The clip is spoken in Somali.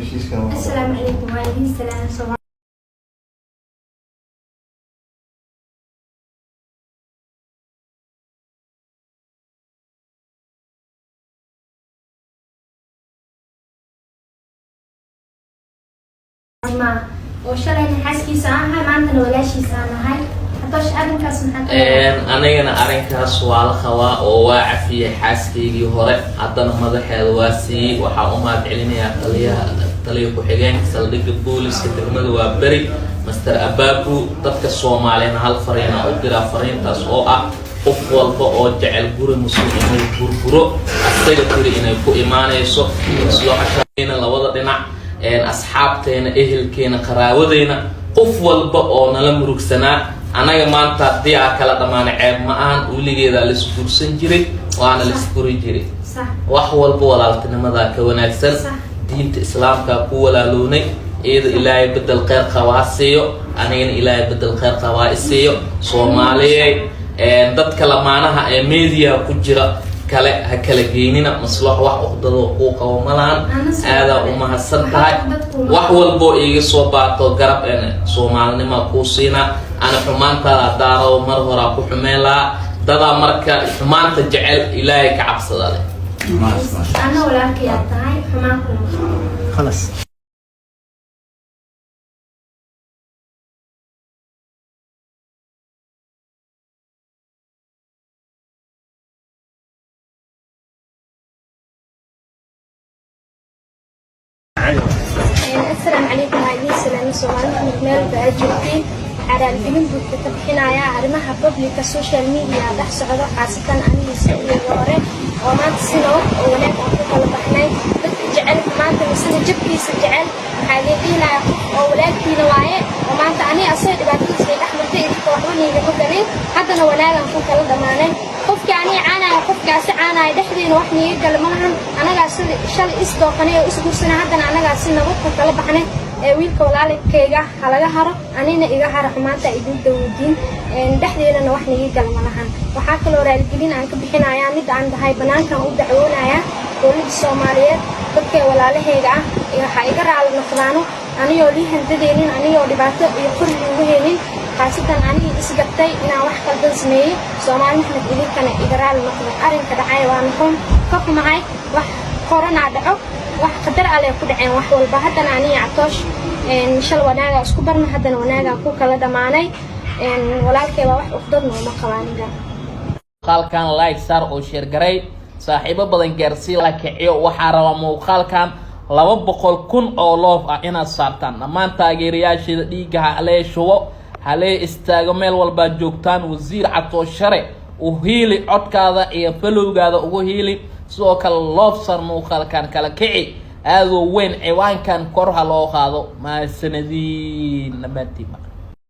السلام عليكم وعليكم السلام صباح ما وشلون حاسكي ساعة ما عندنا ولا شيء ساعة هاي حتوش أرنك اسمها أنا أرنكاس waa la qabaa oo waa cafiyay xaaskaygii hore haddana madaxeeda waa siiyey waxaa u mahad celinayaa taliya ku-xigeenka saldhigga booliska degmada waa beri master abaabu dadka Soomaaliyeed hal fariina u diraa fariintaas oo ah qof walba oo jecel guri muslim inuu burburo asaga tiri inay ku imaanayso isla xashayna labada dhinac asxaabteena ehelkeena qaraawadeena qof walba oo nala murugsanaa anaga maanta diya kala dhamaan ceeb ma aan wiligeeda la isbursan jiray waana la isburi jiray wax walba walaaltinimada ka wanaagsan diinta islaamka ku walaaloonay eeda ilaahay bedel khayr qawaasiyo anagana ilaahay bedel khayr qawaasiyo Soomaaliyeed dadka lamaanaha ee media ku jira kale ha kala geynina maslax wax uqdado oo qawmalaan aada uma hasantahay wax walbo iga soo baato garab Soomaalnimo ku siina أنا حمانتا دارو مرهورا كحميلا دادا مركا حمانتا جعل إلهي كعب صدالي أنا ولاك يا تاي حمانكم خلاص السلام عليكم وعليكم السلام صباح الخير بأجلتين على الفيلم بتتبحنا عرمها ببليك السوشيال ميديا بحث على خاصة أني سوي وراه وما تسنو ولا أقول بحناي جعل ما تمسنا جبتي سجعل حالينا أولاد في نوايا وما تعني أصير بعدين سيد أحمد تيجي توحوني لقدامي حتى لو ولا نكون كلا ضمانين قفك يعني أنا قفك أنا دحدين وحني قال منهم أنا قاعد شل إصدقني وأسبوع سنة حتى أنا قاعد سنة وقت كلا بحناي wiilka walaalkayga halaga haro anina iga haro xumaanta idin dawdiin dhaxdeedana wax niga galmanahan waxa kale oo raalgelin aan ka bixinayaa mid aan dahay banaankan u dacwoonaya dowladda Soomaaliyeed dadka walaalahayga ah waxa iga raali noqdaano aniyoo liihandadeenin aniyoo dhibaato iyo qurbi ugu helin xaasitan ani isgatay inaan wax qaldan sameeyay Soomaali maxmed idinkana iga raali noqdo arinka dhacay waan ka xumahay wax corona dhaco wax qadar alle ku dhaceen wax walba haddana aniga Catoosh shal wanaaga isku barna haddana wanaaga ku kala dhamaanay walaalkay wax uqdadno ma qabaaniga muuqaalkan like sar oo share garay saaxiibo badan gaarsii la kiciyo waxa raba muuqaalkan 200,000 oo loof ah inaad saartaan dhammaan taageerayaasheeda dhiigaha alee shubo halee istaago meel walba joogtaan wasiir Catoosh share u hiili codkaada iyo falowgaada ugu hiili sidoo kale loof sar muuqaalkan kala kici aad weyn ciwaankan kor ha loo qaado ma sanadiin nabadii